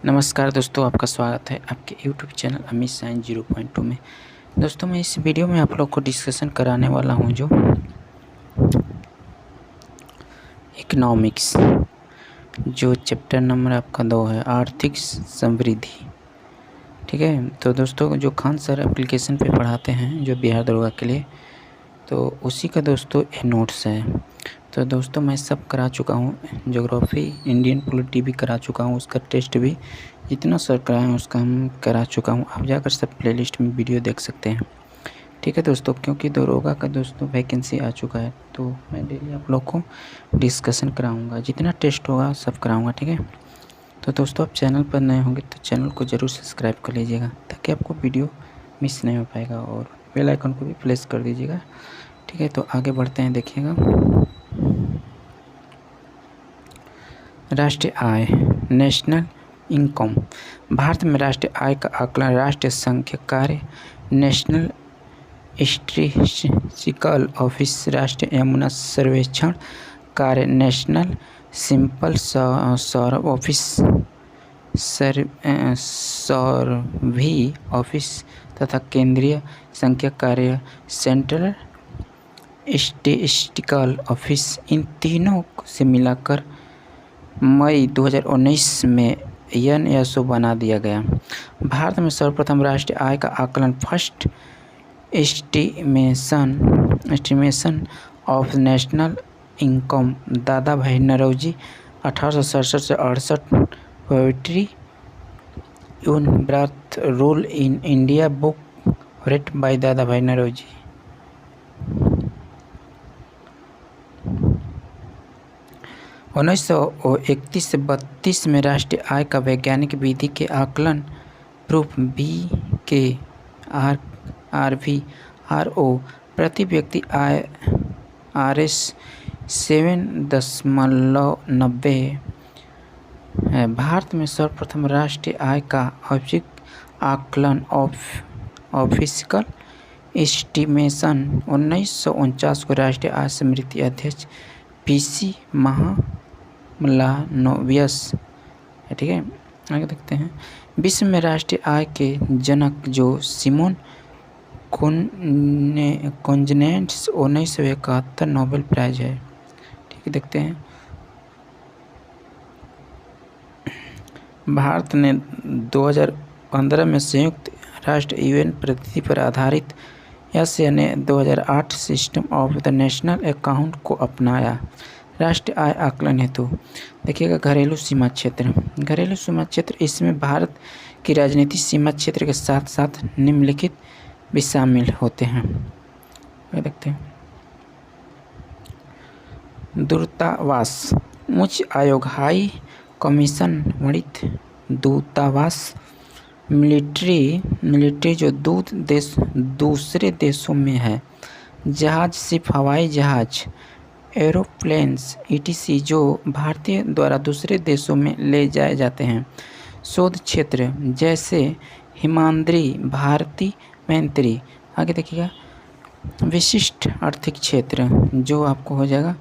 नमस्कार दोस्तों, आपका स्वागत है आपके YouTube चैनल अमित साइंस 0.2 में। दोस्तों, मैं इस वीडियो में आप लोग को डिस्कशन कराने वाला हूं जो इकोनॉमिक्स, जो चैप्टर नंबर आपका 2 है, आर्थिक समृद्धि। ठीक है, तो दोस्तों जो खान सर एप्लीकेशन पे पढ़ाते हैं जो बिहार दरोगा के लिए, तो उसी का दोस्तों ये नोट्स है। तो दोस्तों मैं सब करा चुका हूँ, ज्योग्राफी, इंडियन पॉलिटी भी करा चुका हूँ, उसका टेस्ट भी जितना सर कराएं उसका हम करा चुका हूँ। आप जाकर सब प्लेलिस्ट में वीडियो देख सकते हैं। ठीक है दोस्तों, क्योंकि दरोगा का दोस्तों वैकेंसी आ चुका है, तो मैं डेली आप लोग को डिस्कशन कराऊँगा, जितना टेस्ट होगा सब कराऊँगा। ठीक है, तो दोस्तों आप चैनल पर नए होंगे तो चैनल को ज़रूर सब्सक्राइब कर लीजिएगा ताकि आपको वीडियो मिस नहीं हो पाएगा, और बेल आइकन को भी प्रेस कर दीजिएगा। ठीक है, तो आगे बढ़ते हैं, देखिएगा। राष्ट्रीय आय, नेशनल इनकम। भारत में राष्ट्रीय आय का आकलन राष्ट्रीय सांख्यिकी कार्य, नेशनल स्टैटिस्टिकल ऑफिस, राष्ट्रीय यमुना सर्वेक्षण कार्य, नेशनल सिंपल सर्वे ऑफिस, सर्वे ऑफिस तथा केंद्रीय सांख्यिकी कार्य, सेंट्रल स्टैटिस्टिकल ऑफिस, इन तीनों से मिलाकर मई 2019 में NSO बना दिया गया। भारत में सर्वप्रथम राष्ट्रीय आय का आकलन first estimation of national income Dadabhai Naoroji 1867 से 68, पोएट्री in British rule in India book written by Dadabhai Naoroji. 1931 से 32 में राष्ट्रीय आय का वैज्ञानिक विधि के आकलन प्रूफ BKRVRO प्रति व्यक्ति आय RS 7.90 है। भारत में सर्वप्रथम राष्ट्रीय आय का औपचारिक आकलन ऑफिशियल एस्टिमेशन 1949 को राष्ट्रीय आय समिति अध्यक्ष PC महामलानोबियस है। ठीक है, आगे देखते हैं। विश्व में राष्ट्रीय आय के जनक जो सिमोन कोंजनेट्स 1971 नोबेल प्राइज है। ठीक है, देखते हैं। भारत ने 2015 में संयुक्त राष्ट्र UN प्रतिनिधि पर आधारित यानी 2008 system of the national account को अपनाया। राष्ट्रीय आय आकलन हेतु देखिएगा, घरेलू सीमा क्षेत्र। घरेलू सीमा क्षेत्र, इसमें भारत की राजनीतिक सीमा क्षेत्र के साथ साथ निम्नलिखित भी शामिल होते हैं। देखते हैं। दूतावास, उच्च आयोग, हाई कमीशन, वाणिज्य दूतावास, मिलिट्री जो दूसरे देशों में है, जहाज, सिर्फ हवाई जहाज, एरोप्लेन्स ETC जो भारतीय द्वारा दूसरे देशों में ले जाए जाते हैं। शोध क्षेत्र जैसे हिमाद्री, भारती मैत्री। आगे देखिएगा, विशिष्ट आर्थिक क्षेत्र जो आपको हो जाएगा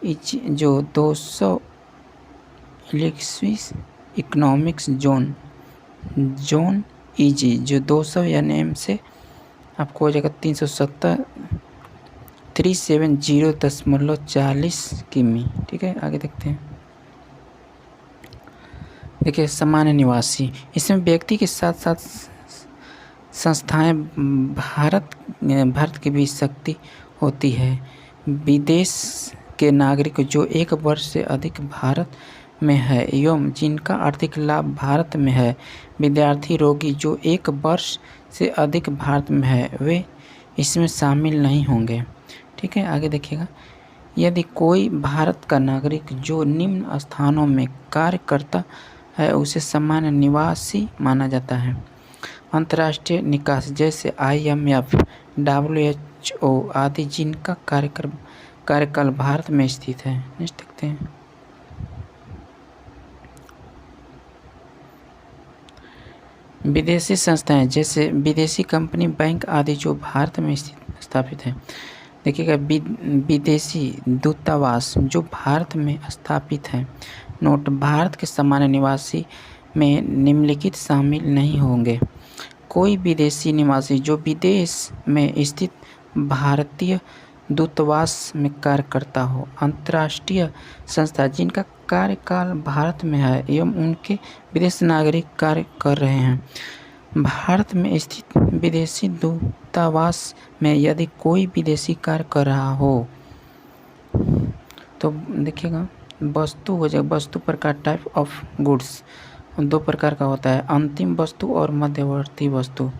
जो 221 इकोनॉमिक्स जोन EG जो 200 NM से आपको हो जाएगा 370.40 किमी। ठीक है, आगे देखते हैं। देखिए, सामान्य निवासी, इसमें व्यक्ति के साथ साथ संस्थाएं भारत की भी शक्ति होती है। विदेश के नागरिक जो 1 वर्ष से अधिक भारत में है एवं जिनका आर्थिक लाभ भारत में है। विद्यार्थी, रोगी जो 1 वर्ष से अधिक भारत में है, वे इसमें शामिल नहीं होंगे। ठीक है, आगे देखिएगा। यदि कोई भारत का नागरिक जो निम्न स्थानों में कार्य करता है उसे सामान्य निवासी माना जाता है। अंतर्राष्ट्रीय निकास जैसे IMF, WHO आदि जिनका कार्यकाल भारत में स्थित है। नेक्स्ट देखते हैं। विदेशी संस्थाएं जैसे विदेशी कंपनी, बैंक आदि जो भारत में स्थापित है। देखिएगा, विदेशी दूतावास जो भारत में स्थापित है। नोट, भारत के सामान्य निवासी में निम्नलिखित शामिल नहीं होंगे। कोई विदेशी निवासी जो विदेश में स्थित भारतीय दूतावास में कार्य करता हो, अंतर्राष्ट्रीय संस्था जिनका कार्यकाल भारत में है एवं उनके विदेशी नागरिक कार्य कर रहे हैं। भारत में स्थित विदेशी दूतावास में यदि कोई विदेशी कार्य कर रहा हो तो देखिएगा, वस्तु हो जाए, वस्तु प्रकार टाइप ऑफ गुड्स दो प्रकार का होता है, अंतिम वस्तु और मध्यवर्ती वस्तु।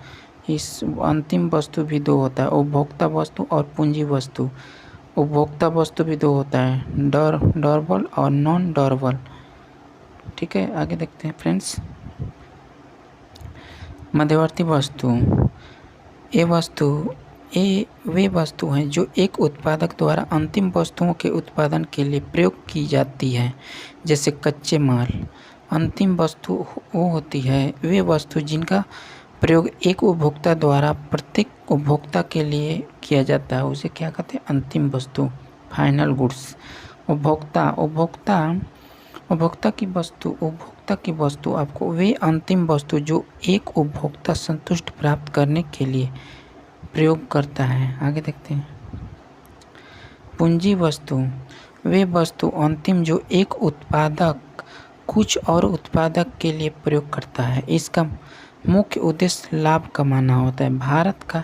इस अंतिम वस्तु भी दो होता है, उपभोक्ता वस्तु और पूंजी वस्तु। उपभोक्ता वस्तु भी दो होता है, ड्यूरेबल और नॉन ड्यूरेबल। ठीक है, आगे देखते हैं फ्रेंड्स। मध्यवर्ती वस्तु, ये वे वस्तु हैं जो एक उत्पादक द्वारा अंतिम वस्तुओं के उत्पादन के लिए प्रयोग की जाती है, जैसे कच्चे माल। अंतिम वस्तु वो होती है वे वस्तु जिनका प्रयोग एक उपभोक्ता द्वारा प्रत्येक उपभोक्ता के लिए किया जाता है, उसे क्या कहते हैं, अंतिम वस्तु, फाइनल गुड्स। उपभोक्ता की वस्तु आपको वे अंतिम वस्तु जो एक उपभोक्ता संतुष्ट प्राप्त करने के लिए प्रयोग करता है। आगे देखते हैं। पूंजी वस्तु, वे वस्तु अंतिम जो एक उत्पादक कुछ और उत्पादक के लिए प्रयोग करता है। इसका मुख्य उद्देश्य लाभ कमाना होता है। भारत का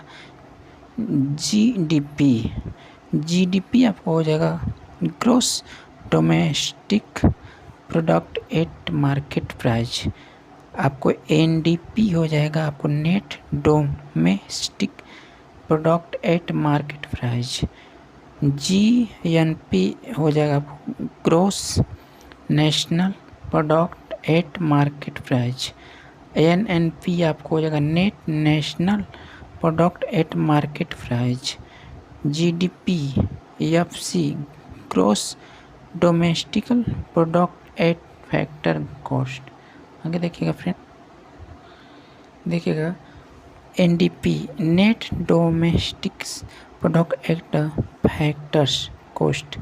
जीडीपी आपको हो जाएगा gross domestic product at market price. आपको एनडीपी हो जाएगा आपको net domestic product at market price. GNP हो जाएगा gross national product at market price. NNP आपको हो जाएगा net national product at market price. GDP FC gross domestic product at factor cost. आगे देखिएगा फ्रेंड, देखिएगा NDP net domestic product at factors cost.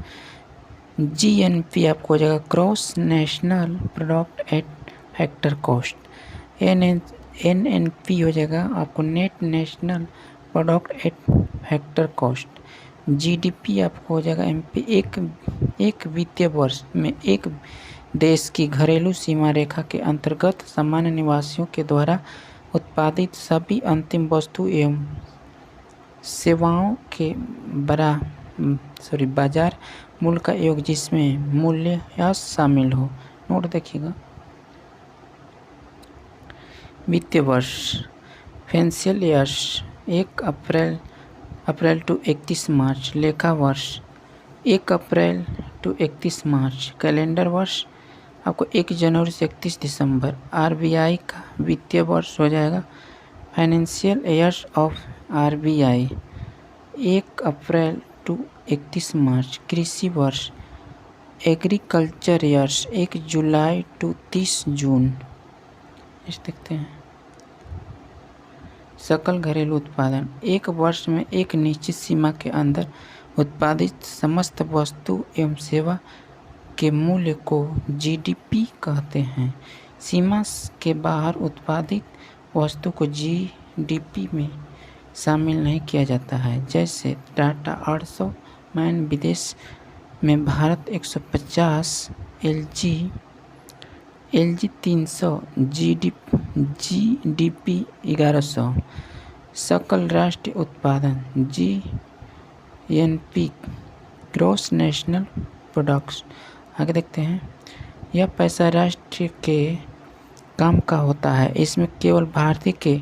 GNP आपको हो जाएगा cross national product at factor cost. NNP हो जाएगा आपको net national product at factor cost. GDP आपको हो जाएगा एमपी एक वित्तीय वर्ष में एक देश की घरेलू सीमा रेखा के अंतर्गत सामान्य निवासियों के द्वारा उत्पादित सभी अंतिम वस्तु एवं सेवाओं के बाजार मूल्य का योग जिसमें मूल्यह्रास शामिल हो। नोट देखिएगा, वित्तीय वर्ष, फाइनेंशियल ईयर्स 1 अप्रैल टू 31 मार्च। लेखा वर्ष 1 अप्रैल टू 31 मार्च। कैलेंडर वर्ष आपको 1 जनवरी से 31 दिसंबर। आरबीआई का वित्तीय वर्ष हो जाएगा financial years of RBI 1 April to 31 March. कृषि वर्ष agriculture years 1 July to 30 June. इस देखते हैं। सकल घरेलू उत्पादन, एक वर्ष में एक निश्चित सीमा के अंदर उत्पादित समस्त वस्तु एवं सेवा के मूल्य को जीडीपी कहते हैं। सीमा के बाहर उत्पादित वस्तु को जीडीपी में शामिल नहीं किया जाता है। जैसे टाटा 800, मैन विदेश में भारत 150, एलजी 300, जीडीपी 1100। सकल राष्ट्रीय उत्पादन जीएनपी ग्रॉस नेशनल प्रोडक्ट्स। आगे देखते हैं। यह पैसा राष्ट्र के काम का होता है। इसमें केवल भारतीय के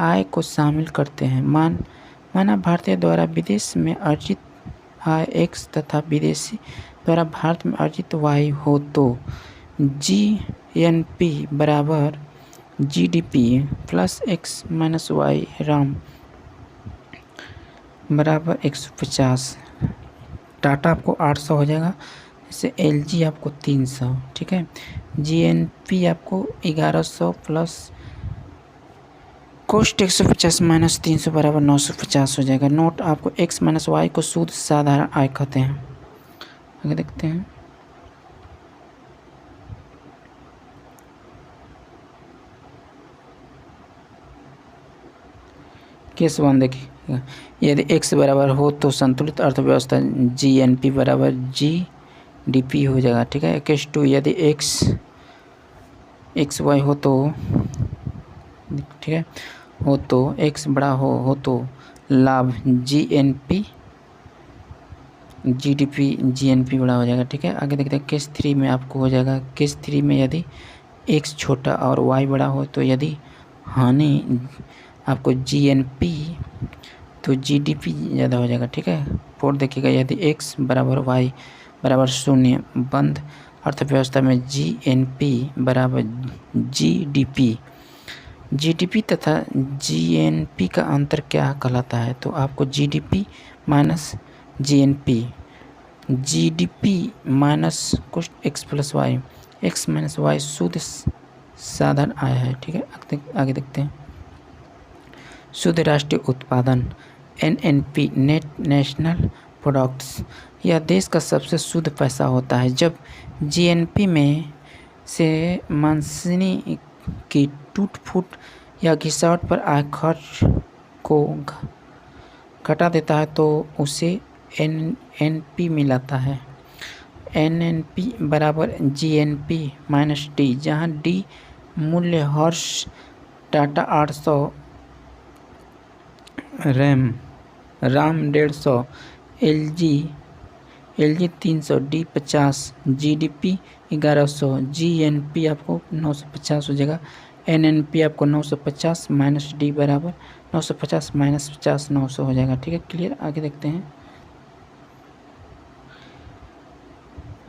आय को शामिल करते हैं। माना भारतीय द्वारा विदेश में अर्जित आय x तथा विदेशी द्वारा भारत में अर्जित y हो तो जीएनपी बराबर GDP plus x minus Y राम बराबर 150। टाटा आपको 800 हो जाएगा, जैसे एलजी आपको 300। ठीक है, जीएनपी आपको 1100 प्लस कॉस्ट 150 माइनस 300 बराबर 950 हो जाएगा। नोट आपको x माइनस वाई को शुद्ध साधारण आय कहते हैं। आगे देखते हैं। केस 1 देखिएगा, यदि x बराबर हो तो संतुलित अर्थव्यवस्था GNP बराबर GDP हो जाएगा। ठीक है। केस 2, यदि XY हो तो, ठीक है, हो तो x बड़ा हो तो लाभ GNP GDP GNP बड़ा हो जाएगा। ठीक है। आगे देखते हैं केस 3 में आपको हो जाएगा। केस 3 में यदि x छोटा और y बड़ा हो तो यदि हानि आपको GNP तो GDP ज़्यादा हो जाएगा। ठीक है। 4 देखिएगा, यदि x बराबर y बराबर 0 बंद अर्थव्यवस्था में GNP बराबर GDP तथा GNP का अंतर क्या कहलाता है? तो आपको GDP माइनस GDP माइनस कुछ x plus Y, x minus Y शुद्ध साधन आय है। ठीक है। आगे देखते हैं। शुद्ध राष्ट्रीय उत्पादन NNP नेट नेशनल प्रोडक्ट्स, यह देश का सबसे शुद्ध पैसा होता है। जब GNP में से मानसूनी की टूट फूट या घिसावट पर आय खर्च को घटा देता है तो उसे NNP मिलाता है। NNP बराबर GNP माइनस D, जहाँ D मूल्य हर्ष Tata 800, RAM 150, LG 300, D 50, GDP 1100, GNP आपको 950 हो जाएगा। NNP आपको 950 माइनस D बराबर 950 माइनस 50 900 हो जाएगा। ठीक है। क्लियर। आगे देखते हैं।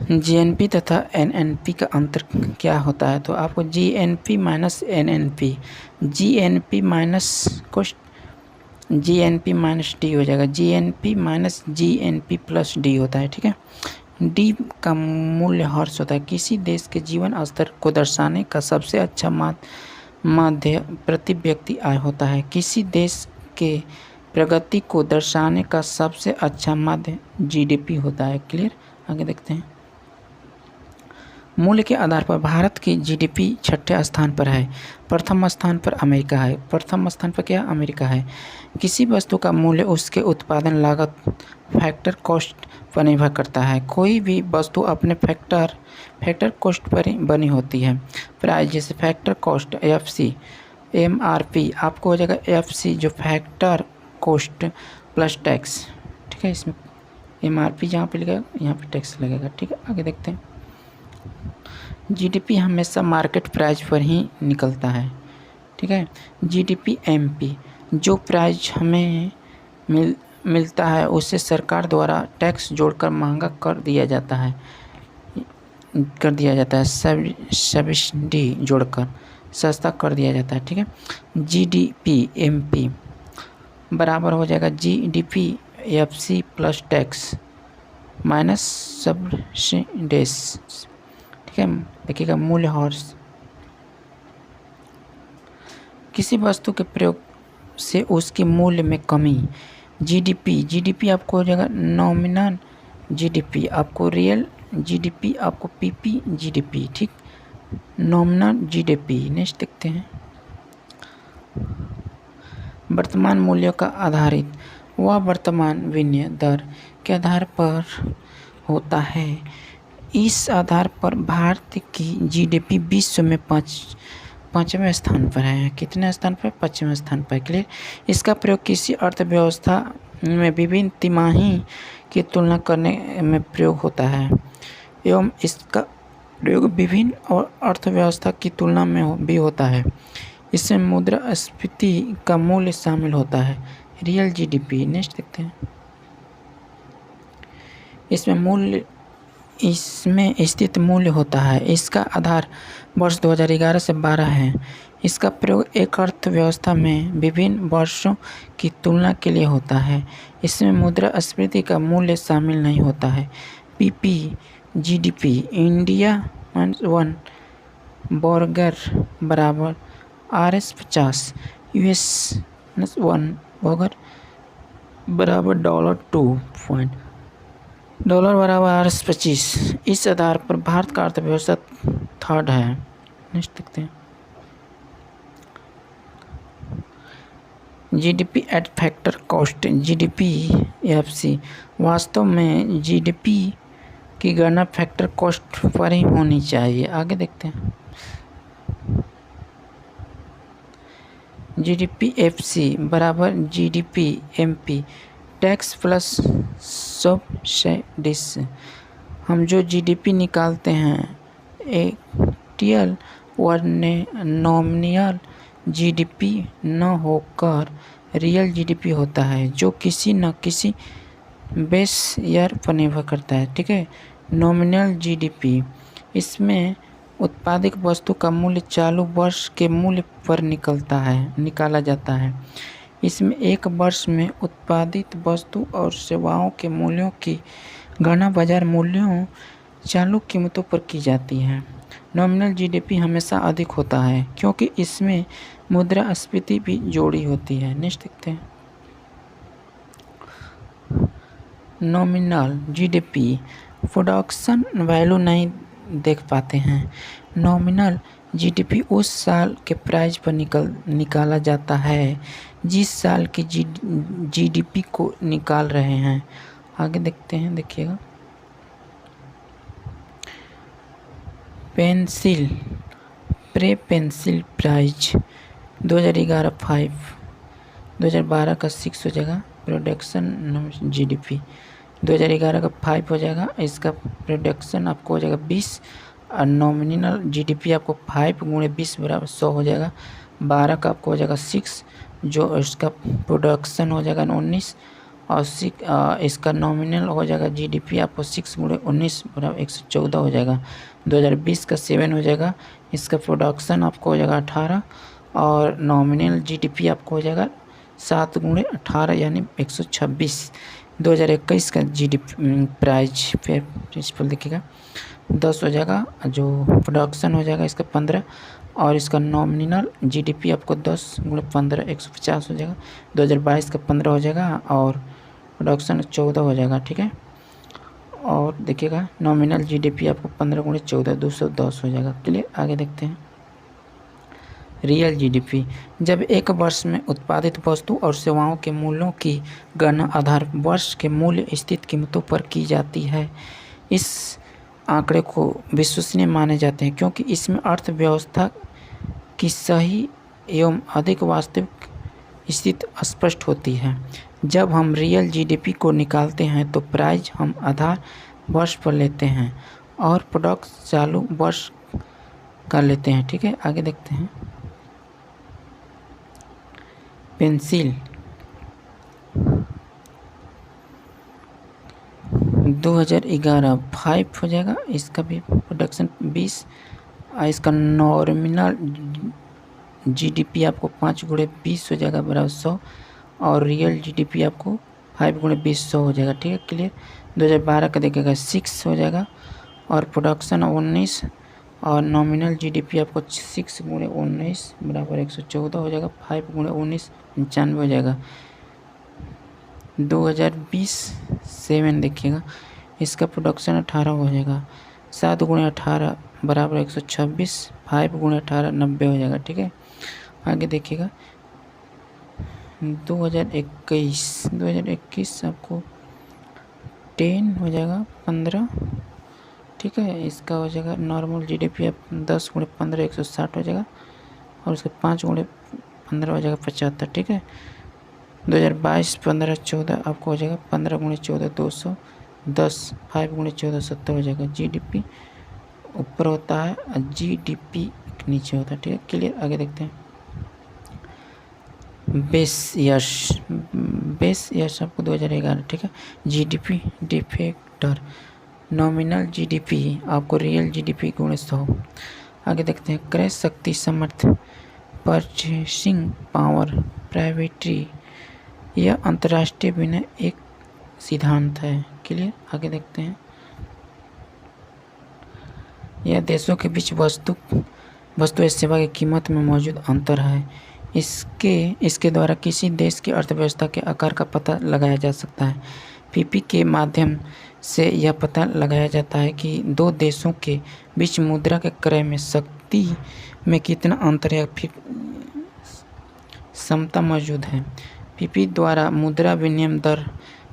GNP तथा NNP का अंतर क्या होता है? तो आपको GNP minus NNP, GNP minus D हो जाएगा। GNP minus GNP plus D होता है। ठीक है। D का मूल्य हर्ष होता है। किसी देश के जीवन स्तर को दर्शाने का सबसे अच्छा माध्य प्रति व्यक्ति आय होता है। किसी देश के प्रगति को दर्शाने का सबसे अच्छा माध्य GDP होता है। क्लियर। आगे देखते हैं। मूल्य के आधार पर भारत की GDP छठे स्थान पर है। प्रथम स्थान पर अमेरिका है। प्रथम स्थान पर क्या? अमेरिका है। किसी वस्तु का मूल्य उसके उत्पादन लागत फैक्टर कॉस्ट पर निर्भर करता है। कोई भी वस्तु अपने फैक्टर कॉस्ट पर ही बनी होती है। प्राइस जैसे फैक्टर कॉस्ट FC, MRP आपको हो जाएगा FC जो फैक्टर कॉस्ट प्लस टैक्स। ठीक है। इसमें MRP जहाँ पे लिखा यहाँ पे टैक्स लगेगा। ठीक है। आगे देखते हैं। GDP हमेशा मार्केट प्राइस पर ही निकलता है। ठीक है। GDP MP जो प्राइस हमें मिलता है उसे सरकार द्वारा टैक्स जोड़कर महंगा कर दिया जाता है। सब्सिडी जोड़कर सस्ता कर दिया जाता है। ठीक है। GDP MP बराबर हो जाएगा GDP FC plus tax minus subsidies. ठीक है। देखिएगा मूल्य हर्ष, किसी वस्तु के प्रयोग से उसके मूल्य में कमी। GDP आपको हो जाएगा नॉमिनल GDP, आपको रियल GDP, आपको PP GDP। ठीक। Nominal GDP। नेक्स्ट देखते हैं। वर्तमान मूल्यों का आधारित, वह वर्तमान विनिमय दर के आधार पर होता है। इस आधार पर भारत की GDP विश्व में पाँचवें स्थान पर है। कितने स्थान पर? 5वें स्थान पर। क्लियर। इसका प्रयोग किसी अर्थव्यवस्था में विभिन्न तिमाही की तुलना करने में प्रयोग होता है एवं इसका प्रयोग विभिन्न और अर्थव्यवस्था की तुलना में भी होता है। इसमें मुद्रास्फीति का मूल्य शामिल होता है। Real GDP। नेक्स्ट देखते हैं। इसमें स्थित मूल्य होता है। इसका आधार वर्ष 2011 से 12 है। इसका प्रयोग एक अर्थव्यवस्था में विभिन्न वर्षों की तुलना के लिए होता है। इसमें मुद्रास्फीति का मूल्य शामिल नहीं होता है। PP GDP इंडिया -1 बर्गर बराबर RS 50, US -1 बर्गर बराबर $2 डॉलर बराबर RS 25। इस आधार पर भारत का अर्थव्यवस्था थर्ड है। नेक्स्ट देखते हैं। GDP at factor cost GDP वास्तव में जीडीपी की गणना फैक्टर कॉस्ट पर ही होनी चाहिए। आगे देखते हैं। जीडीपी बराबर जीडीपी टैक्स प्लस सब्सिडीज। हम जो जीडीपी निकालते हैं एक्चुअल और नॉमिनल जीडीपी न होकर रियल जीडीपी होता है, जो किसी न किसी बेस ईयर पर निर्भर करता है। ठीक है। नॉमिनल जीडीपी, इसमें उत्पादित वस्तु का मूल्य चालू वर्ष के मूल्य पर निकाला जाता है। इसमें एक वर्ष में उत्पादित वस्तु और सेवाओं के मूल्यों की गणना बाजार मूल्यों चालू कीमतों पर की जाती है। नॉमिनल जीडीपी हमेशा अधिक होता है क्योंकि इसमें मुद्रास्फीति भी जोड़ी होती है। नेक्स्ट देखते हैं। नॉमिनल जीडीपी प्रोडक्शन वैल्यू नहीं देख पाते हैं। नॉमिनल जीडीपी उस साल के प्राइस पर निकाला जाता है जिस साल की जीडीपी को निकाल रहे हैं। आगे देखते हैं, देखिएगा। पेंसिल पेंसिल प्राइस 2011 5, 2012 का 6 हो जाएगा। प्रोडक्शन जीडीपी 2011 का 5 हो जाएगा। इसका प्रोडक्शन आपको हो जाएगा 20 और नॉमिनल जीडीपी आपको 5 गुणे 20 बराबर 100 हो जाएगा। 12 का आपको हो जाएगा 6, जो इसका प्रोडक्शन हो जाएगा 19 और इसका नॉमिनल हो जाएगा जीडीपी आपको 6 गुणे 19 बराबर 114 हो जाएगा। 2020 का 7 हो जाएगा। इसका प्रोडक्शन आपको हो जाएगा 18 और नॉमिनल जीडीपी आपको हो जाएगा 7 गुणे 18 यानी 126। 2021 का जीडीपी प्राइस प्रिंसिपल देखिएगा 10 हो जाएगा, जो प्रोडक्शन हो जाएगा इसका 15 और इसका नॉमिनल जीडीपी आपको 10 गुणे 15 150 हो जाएगा। 2022 का 15 हो जाएगा और प्रोडक्शन 14 हो जाएगा। ठीक है। और देखिएगा नॉमिनल जीडीपी आपको 15 गुणे 14 210 हो जाएगा। क्लियर। आगे देखते हैं। रियल जीडीपी, जब एक वर्ष में उत्पादित वस्तु और सेवाओं के मूल्यों की गणना आधार वर्ष के मूल्य स्थित कीमतों पर की जाती है। इस आंकड़े को विश्वसनीय माने जाते हैं क्योंकि इसमें अर्थव्यवस्था की सही एवं अधिक वास्तविक स्थिति स्पष्ट होती है। जब हम रियल जीडीपी को निकालते हैं तो प्राइस हम आधार वर्ष पर लेते हैं और प्रोडक्ट चालू वर्ष का लेते हैं। ठीक है। आगे देखते हैं। पेंसिल 2011 5 हो जाएगा। इसका भी प्रोडक्शन 20 और इसका नॉमिनल जीडीपी आपको 5 गुणे 20 हो जाएगा बराबर 100 और रियल जीडीपी आपको 5 गुणे 20 100 हो जाएगा। ठीक है। क्लियर। 2012 का देखिएगा 6 हो जाएगा और प्रोडक्शन 19 और नॉमिनल जीडीपी आपको 6 गुणे 19 बराबर 114 हो जाएगा। 5 गुणे 19 95 हो जाएगा। 2020 7 देखिएगा, इसका प्रोडक्शन 18 हो जाएगा। 7 गुणे 18 बराबर 126, 5 गुणे 18 90 हो जाएगा। ठीक है। आगे देखिएगा 2021 आपको 10 हो जाएगा 15। ठीक है। इसका हो जाएगा नॉर्मल जीडीपी आप 10 गुणे 15 160 हो जाएगा और उसका 5 गुणे 15 हो जाएगा 75। ठीक है। 2022 15 14 आपको हो जाएगा 15 गुणे 14 210, 5 गुणे 14 70 हो जाएगा। जीडीपी ऊपर होता है और जीडीपी नीचे होता है। ठीक है। क्लियर। आगे देखते हैं। बेस ईयर्स आपको 2011। ठीक है। जीडीपी डिफेक्टर, नॉमिनल जीडीपी आपको रियल जीडीपी गुणे 100। आगे देखते हैं। क्रय शक्ति सामर्थ्य, परचेसिंग पावर, प्राइवेटरी, यह अंतर्राष्ट्रीय विनिमय एक सिद्धांत है। क्लियर। आगे देखते हैं। यह देशों के बीच वस्तु या सेवा की कीमत में मौजूद अंतर है। इसके द्वारा किसी देश की अर्थव्यवस्था के आकार का पता लगाया जा सकता है। पीपी के माध्यम से यह पता लगाया जाता है कि दो देशों के बीच मुद्रा के क्रय में शक्ति में कितना अंतर है, समता मौजूद है। पीपी द्वारा मुद्रा विनिमय दर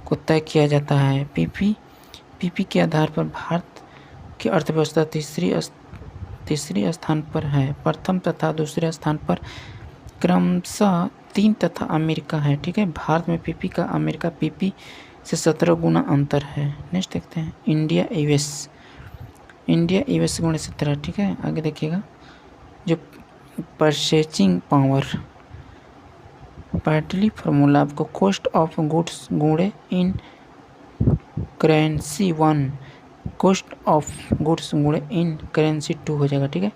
को तय किया जाता है। पीपी के आधार पर भारत की अर्थव्यवस्था तीसरी स्थान पर है। प्रथम तथा दूसरे स्थान पर क्रमशः 3 तथा अमेरिका है। ठीक है, भारत में पीपी का अमेरिका पीपी से 17 गुना अंतर है। नेक्स्ट देखते हैं इंडिया यूएस गुणे 17। ठीक है, आगे देखिएगा जो परचेजिंग पावर पार्टली फॉर्मूला आपको कॉस्ट ऑफ गुड्स गुणे इन करेंसी 1, कॉस्ट ऑफ गुड्स गुणे इन करेंसी 2 हो जाएगा। ठीक है,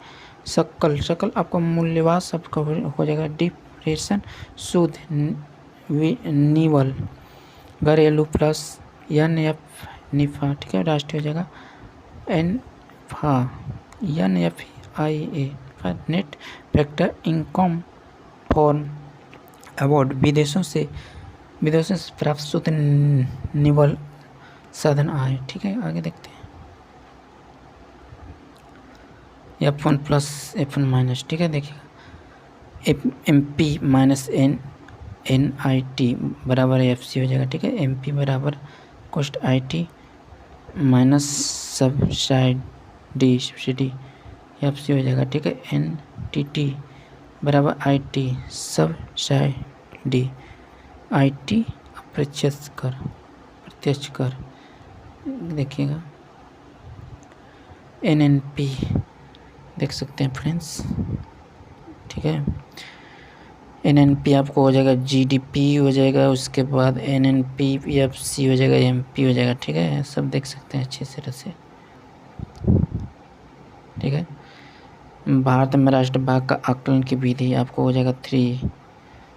शकल आपका मूल्यवास आपका हो जाएगा। डिप्रेशन शुद्ध निवल घरेलू प्लस NF निफा। ठीक है, राष्ट्रीय हो जाएगा NFA NFIA net factor income form award विदेशों से प्राप्त शुद्ध निवल साधन आय। ठीक है, आगे देखते हैं F1 प्लस F1 माइनस। ठीक है, देखिएगा MP माइनस NIT बराबर FC हो जाएगा। ठीक है, MP बराबर cost IT minus subsidy FC हो जाएगा। ठीक है, NTT बराबर IT सब्सिडी IT प्रत्यक्ष कर देखिएगा। NNP देख सकते हैं फ्रेंड्स। ठीक है, NNP आपको हो जाएगा GDP हो जाएगा, उसके बाद NNP FC हो जाएगा, MP हो जाएगा। ठीक है, सब देख सकते हैं अच्छी तरह से। ठीक है, भारत में राष्ट्र भाग का आकलन की विधि आपको हो जाएगा 3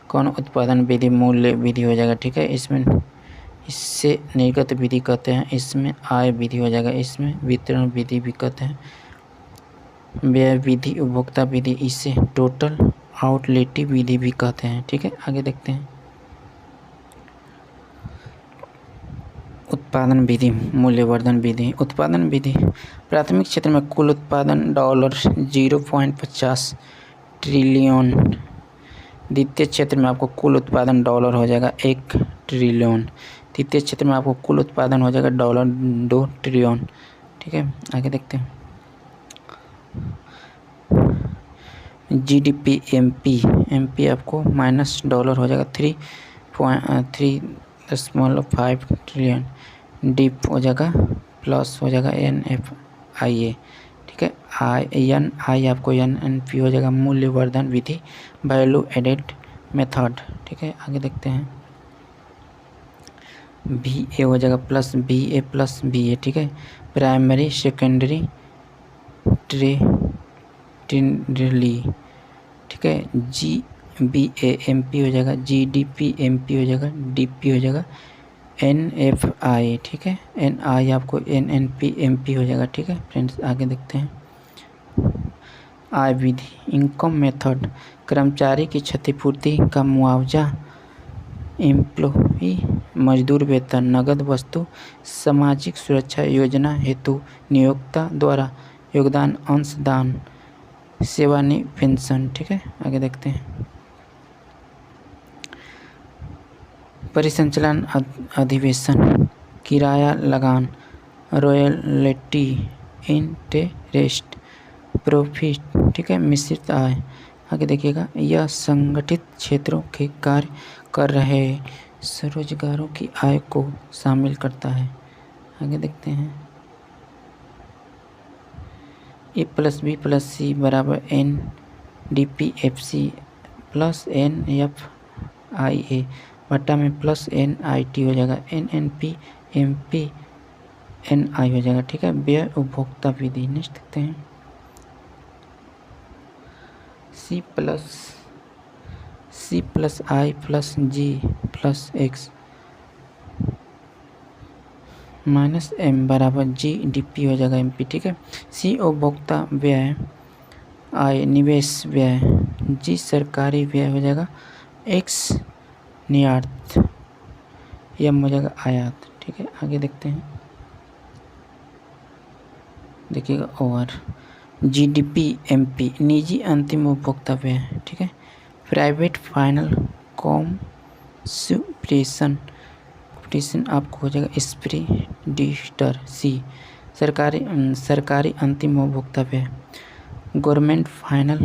कौन उत्पादन विधि मूल्य विधि हो जाएगा। ठीक है, इससे निर्गत विधि कहते हैं, इसमें आय विधि हो जाएगा, इसमें वितरण विधि भी कहते हैं, व्यय विधि उपभोक्ता विधि, इसे टोटल आउटलेट विधि भी कहते हैं। ठीक है, आगे देखते हैं उत्पादन विधि मूल्यवर्धन विधि। उत्पादन विधि प्राथमिक क्षेत्र में कुल उत्पादन $0.50 ट्रिलियन। द्वितीय क्षेत्र में आपको कुल उत्पादन डॉलर हो जाएगा 1 ट्रिलियन। तृतीय क्षेत्र में आपको कुल उत्पादन हो जाएगा $2 ट्रिलियन। ठीक है, आगे देखते हैं GDP MP आपको माइनस डॉलर हो जाएगा 3.5 ट्रिलियन। डिप हो जाएगा प्लस हो जाएगा NFIA। ठीक है, NI आपको NNP हो जाएगा मूल्यवर्धन विधि वैल्यू एडेड मेथड। ठीक है, आगे देखते हैं VA हो जाएगा प्लस BA प्लस BA। ठीक है, प्राइमरी सेकेंडरी टर्टियरी। ठीक है, GBA MP हो जाएगा, GDP MP हो जाएगा, DP हो जाएगा NFI। ठीक है, NI आपको NNP MP हो जाएगा। ठीक है फ्रेंड्स, आगे देखते हैं आय विधि इनकम मेथड कर्मचारी की क्षतिपूर्ति का मुआवजा, एम्प्लॉय मजदूर वेतन, नगद वस्तु, सामाजिक सुरक्षा योजना हेतु नियोक्ता द्वारा योगदान, अंशदान, सेवानिवृत्ति पेंशन। ठीक है, आगे देखते हैं परिसंचालन अधिवेशन, किराया लगान, रॉयल्टी, इंटरेस्ट, प्रॉफिट। ठीक है, मिश्रित आय। आगे देखिएगा यह संगठित क्षेत्रों के कार्य कर रहे स्वरोजगारों की आय को शामिल करता है। आगे देखते हैं A plus B plus C बराबर NDP FC प्लस NFIA बट्टा में प्लस NIT हो जाएगा, NNP MP NI हो जाएगा। ठीक है, व्यय उपभोक्ता विधि। नेक्स्ट देखते हैं C plus I plus G plus X minus M बराबर GDP हो जाएगा MP। ठीक है, C उपभोक्ता व्यय, I निवेश व्यय, G सरकारी व्यय हो जाएगा, X निर्यात, M हो जाएगा आयात। ठीक है, आगे देखते हैं देखिएगा और GDP MP निजी अंतिम उपभोक्ता व्यय। ठीक है, प्राइवेट फाइनल कॉम्प्रेशन आपको हो जाएगा एक्सपेडिटर। सी सरकारी अंतिम उपभोक्तव्य है। Government final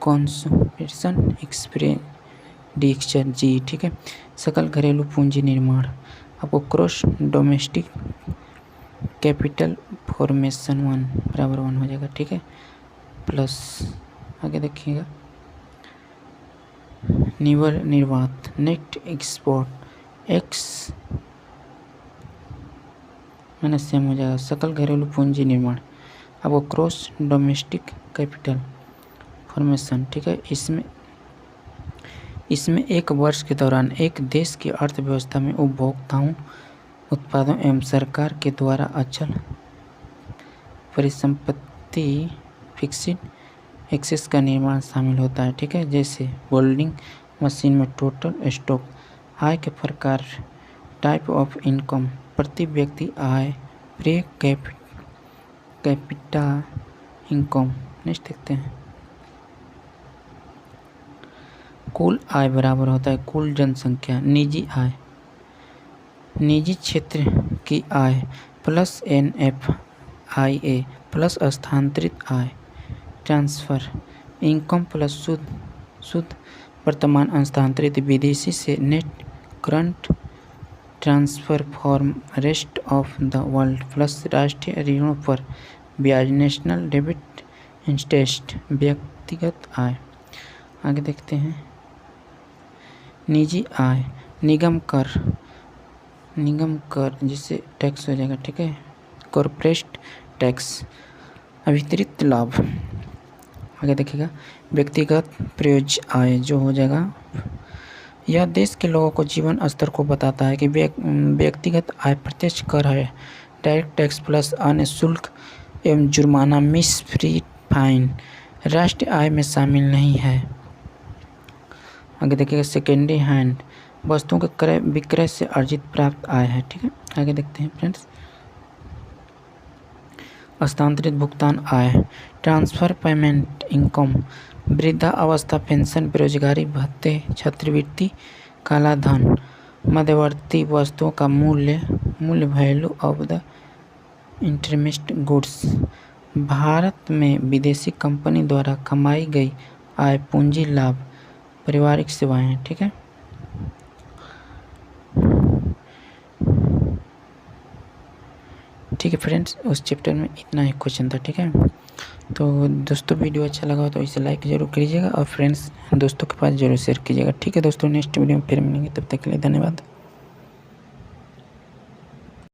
consumption expenditure. जी ठीक है। सकल घरेलू पूंजी निर्माण आपको क्रॉस डोमेस्टिक कैपिटल फॉर्मेशन 1 बराबर 1 हो जाएगा। ठीक है, प्लस आगे देखिएगा निर्वात नेट एक्सपोर्ट एक्स मैंने सेम हो जाएगा। सकल घरेलू पूंजी निर्माण आपको क्रॉस डोमेस्टिक कैपिटल फॉर्मेशन। ठीक है, इसमें एक वर्ष के दौरान एक देश की अर्थव्यवस्था में उपभोक्ताओं उत्पादों एवं सरकार के द्वारा अचल परिसंपत्ति फिक्स्ड एक्सेस का निर्माण शामिल होता है। ठीक है, जैसे वेल्डिंग मशीन में टोटल स्टॉक। आय के प्रकार टाइप ऑफ इनकम प्रति व्यक्ति आय प्रे कैपिटा इनकम। नेक्स्ट देखते हैं। कुल आय बराबर होता है कुल जनसंख्या। निजी आय निजी क्षेत्र की आय प्लस NFIA प्लस स्थानांतरित आय ट्रांसफ़र इनकम प्लस शुद्ध वर्तमान हस्तांतरित विदेशी से net current transfer form rest of the world plus राष्ट्रीय ऋणों पर ब्याज नेशनल डेबिट इंटरेस्ट व्यक्तिगत आय। आगे देखते हैं। निजी आय निगम कर जिससे टैक्स हो जाएगा। ठीक है, कॉर्पोरेट टैक्स अतिरिक्त लाभ। आगे देखिएगा व्यक्तिगत प्रयोज्य आय जो हो जाएगा। यह देश के लोगों को जीवन स्तर को बताता है कि व्यक्तिगत आय प्रत्यक्ष कर है। डायरेक्ट टैक्स प्लस अन्य शुल्क एवं जुर्माना मिस फ्री फाइन राष्ट्रीय आय में शामिल नहीं है। आगे देखिएगा सेकेंडरी हैंड वस्तुओं के क्रय विक्रय से अर्जित प्राप्त आय है। ठीक है, आगे देखते हैं फ्रेंड्स। हस्तांतरित भुगतान आय ट्रांसफ़र पेमेंट इनकम वृद्धा अवस्था पेंशन बेरोजगारी भत्ते छात्रवृत्ति काला धन मध्यवर्ती वस्तुओं का मूल्य value of the intermediate goods. Bharat में विदेशी कंपनी द्वारा कमाई गई आय पूंजी लाभ पारिवारिक सेवाएं। ठीक है, ठीक है फ्रेंड्स, उस चैप्टर में इतना ही क्वेश्चन था। ठीक है, तो दोस्तों वीडियो अच्छा लगा हो तो इसे लाइक ज़रूर कीजिएगा और फ्रेंड्स दोस्तों के पास ज़रूर शेयर कीजिएगा। ठीक है दोस्तों, नेक्स्ट वीडियो में फिर मिलेंगे, तब तक के लिए धन्यवाद।